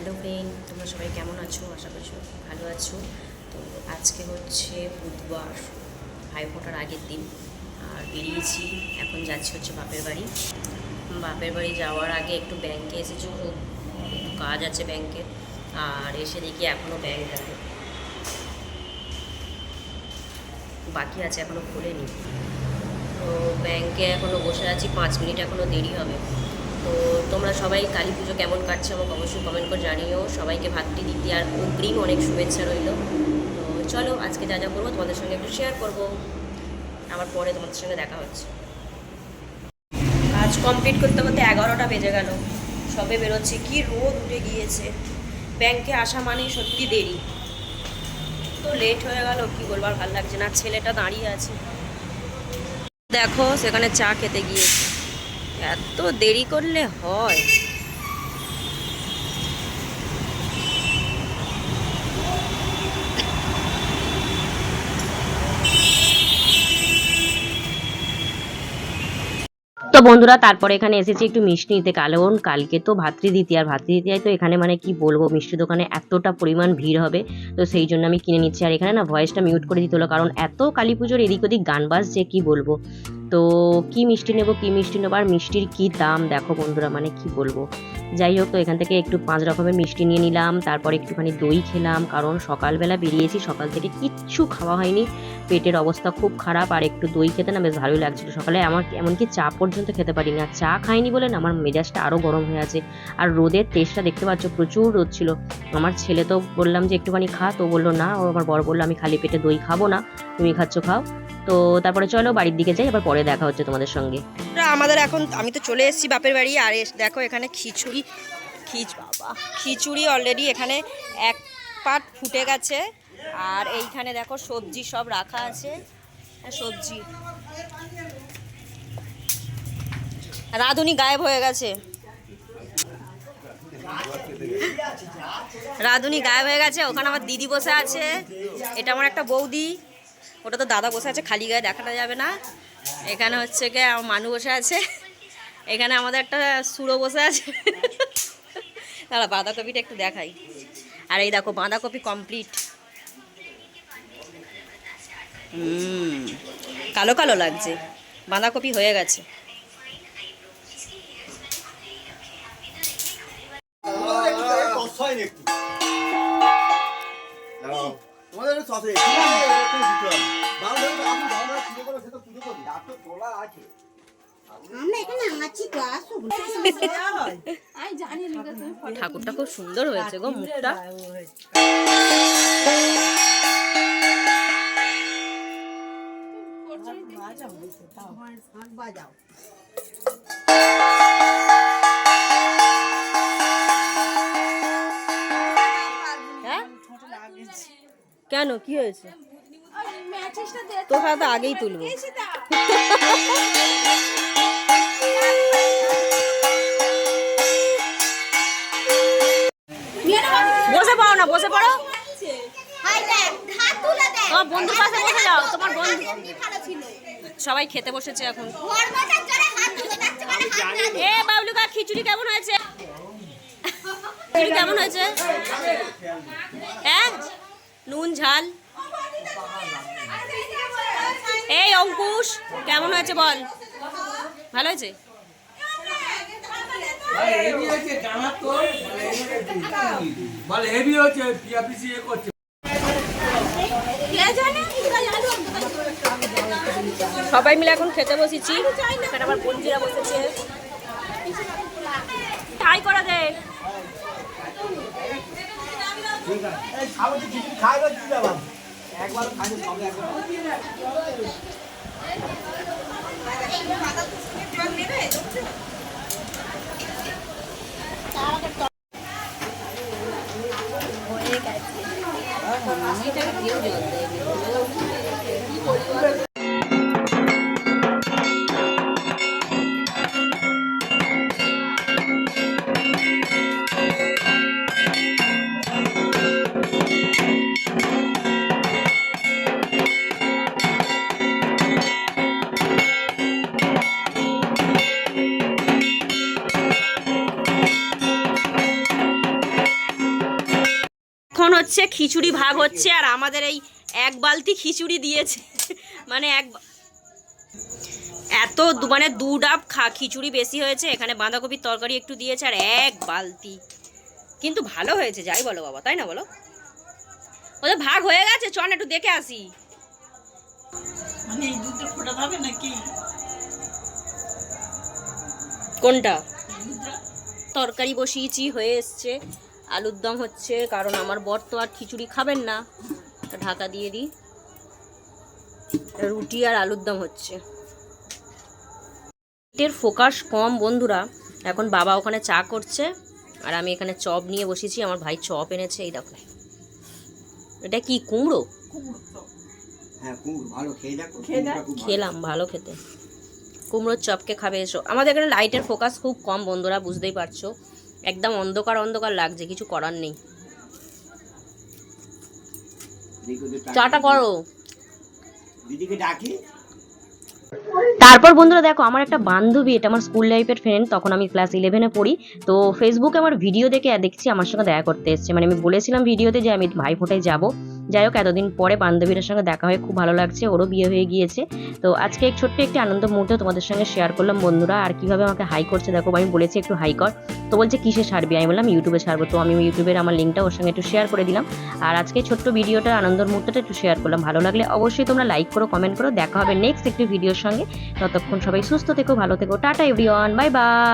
Hello friend, তোমরা সবাই কেমন আছো? আশা করি সবাই ভালো আছো। তো আজকে হচ্ছে বুধবার, ভাইফোঁটার আগের দিন। আর বেরিয়েছি, এখন যাচ্ছি হচ্ছে বাপের বাড়ি। বাপের বাড়ি যাওয়ার আগে একটু ব্যাংকে এসেছি, খুব কাজ আছে ব্যাংকে। আর এসে দেখি এখনও ব্যাংক বাকি আছে, এখনও খোলেনি। তো ব্যাংকে এখনও বসে আছি, 5 মিনিট এখনও দেরি হবে। তো তোমরা সবাই কালী পুজো কেমন কাটছে আমাকে অবশ্যই কমেন্ট করে জানিও। সবাইকে ভাতৃদ্বিতীয়া আর অগ্রিম অনেক শুভেচ্ছা রইল। তো চলো, আজকে যা যা করবো তোমাদের সঙ্গে একটু শেয়ার করবো। আবার পরে তোমাদের সঙ্গে দেখা হচ্ছে। কাজ কমপ্লিট করতে করতে 11টা বেজে গেল, সবে বেরোচ্ছি। কি রোদ উঠে গিয়েছে, ব্যাংকে আসা মানেই সত্যি দেরি। তো লেট হয়ে গেল, কি বলবো, আর ভালো লাগছে না। ছেলেটা দাঁড়িয়ে আছে, দেখো সেখানে চা খেতে গিয়েছে। এত দেরি করলে হয়? তো বন্ধুরা, তারপরে এখানে এসেছি একটু মিষ্টি নিতে, কারণ কালকে তো ভাতৃদ্বিতীয়া। আর ভাতৃদ্বিতীয়ায় তো এখানে মানে কি বলবো, মিষ্টি দোকানে এতটা পরিমাণ ভিড় হবে, তো সেই জন্য আমি কিনে নিচ্ছি। আর এখানে না ভয়েসটা মিউট করে দিতে হলো, কারণ এত কালী পুজোর এদিক ওদিক গান বাজছে, কি বলবো। তো কি মিষ্টি নেবো আর মিষ্টির কি দাম দেখো বন্ধুরা, মানে কি বলবো। যাই হোক, তো এখান থেকে একটু 5 রকমের মিষ্টি নিয়ে নিলাম, তারপর একটুখানি দই খেলাম, কারণ সকালবেলা বেরিয়েছি, সকাল থেকে কিচ্ছু খাওয়া হয়নি, পেটের অবস্থা খুব খারাপ। আর একটু দই খেতে না বেশ ভালোই লাগছিল। সকালে আমার এমনকি চা পর্যন্ত খেতে পারিনি, আর চা খাইনি বলে না আমার মেজাজটা আরও গরম হয়ে আছে। আর রোদের তেজটা দেখতে পাচ্ছ, প্রচুর রোদ ছিল। আমার ছেলে তো বললাম যে একটুখানি খা, তো বললো না। ও আমার বর বললো আমি খালি পেটে দই খাবো না, তুমি খাচ্ছ খাও। তো তারপরে চলো বাড়ির দিকে যাই, আবার পরে দেখা হচ্ছে তোমাদের সঙ্গে। আমাদের এখন, আমি তো চলে এসেছি বাপের বাড়ি। আর দেখো এখানে খিচুড়ি অলরেডি এখানে এক পাট ফুটে গেছে। আর এইখানে দেখো সবজি সব রাখা আছে, সবজি। রাঁধুনি গায়েব হয়ে গেছে, রাঁধুনি গায়েব হয়ে গেছে। ওখানে আমার দিদি বসে আছে, এটা আমার একটা বৌদি, ওটা তো দাদা বসে আছে, খালি গায়ে দেখাটা যাবে না। এখানে হচ্ছে গিয়ে আমার মানু বসে আছে, এখানে আমাদের একটা সুরো বসে আছে। দাঁড়া, বাঁধাকপিটা একটু দেখাই। আর এই দেখো বাঁধাকপি কমপ্লিট। কালো কালো লাগছে, বাঁধাকপি হয়ে গেছে। ঠাকুরটা খুব সুন্দর হয়েছে গো, মুখটা। কেন, কি হয়েছে? তোর হাতে আগেই তুলবো। বসে পড়ো না, বসে পড়ো। বন্ধুর পাশে বসে যাও, তোমার বন্ধু। সবাই খেতে বসেছে এখন। এ বাবলুকা, খিচুড়ি কেমন হয়েছে? খিচুড়ি কেমন হয়েছে? হ্যাঁ, নুন ঝাল। এই অঙ্কুশ, কেমন হয়েছে বল? ভালো হয়েছে? সবাই মিলে এখন খেতে বসেছি। এখানে আমার বন্ধুরা বসেছে, তাই করে দে। এখন হচ্ছে খিচুড়ি ভাগ হচ্ছে, আর আমাদের এই এক বালতি খিচুড়ি দিয়েছে, মানে মানে 2 ডাব খিচুড়ি বেশি হয়েছে, এখানে বাঁধাকপির তরকারি একটু দিয়েছে, আর এক বালতি। কিন্তু ভালো হয়েছে যাই বলো বাবা, তাই না বলো? ওদের ভাগ হয়ে গেছে, চল একটু দেখে আসি। মানে এই দুধটা ফোটাতে হবে নাকি? কোনটা? তরকারি বসিয়েছি, হয়ে এসছে। আলুর দম হচ্ছে, কারণ আমার বর তো আর খিচুড়ি খাবেন না, ঢাকা দিয়ে দিই। রুটি আর আলুর দম হচ্ছে। এর ফোকাস কম বন্ধুরা। এখন বাবা ওখানে চা করছে, আর আমি এখানে চপ নিয়ে বসেছি। আমার ভাই চপ এনেছে, এই দেখো। এটা কি কুমড়ো? হ্যাঁ কুমড়ো ভালো, খেলাম, ভালো খেতে। কুমড়োর চপকে খাবে এসো। আমাদের এখানে লাইটের ফোকাস খুব কম বন্ধুরা, বুঝতেই পারছো, একদম অন্ধকার অন্ধকার লাগছে, কিছু করার নেই। চাটা করো, দিদিকে ডাকি। তারপর বন্ধুরা দেখো, আমার একটা বান্ধবী, এটা আমার স্কুল লাইফের ফ্রেন্ড, তখন আমি ক্লাস 11-এ পড়ি। তো ফেসবুকে আমার ভিডিও দেখে দেখছি আমার সঙ্গে দেখা করতে এসছে। মানে আমি বলেছিলাম ভিডিওতে যে আমি ভাইফোঁটায় যাব। যাই হোক, এতদিন পরে বান্ধবীর সঙ্গে দেখা হয়ে খুব ভালো লাগছে, ওরও বিয়ে হয়ে গিয়েছে। তো আজকে ছোট্ট একটি আনন্দ মুহূর্ত তোমাদের সঙ্গে শেয়ার করলাম বন্ধুরা। আর কিভাবে আমাকে হাই করছে দেখো, আমি বলেছি একটু হাই কর, তো বলছে কিসে ছাড়বি? আমি বললাম ইউটিউবে ছাড়বো। তো আমি ইউটিউবের আমার লিঙ্কটা ওর সঙ্গে একটু শেয়ার করে দিলাম। আর আজকে ছোট্ট ভিডিওটা আনন্দের মুহূর্তটা একটু শেয়ার করলাম। ভালো লাগলে অবশ্যই তোমরা লাইক করো, কমেন্ট করো। দেখা হবে নেক্সট একটি ভিডিওর সঙ্গে। ততক্ষণ সবাই সুস্থ থেকো, ভালো থেকো। Tata everyone, bye bye.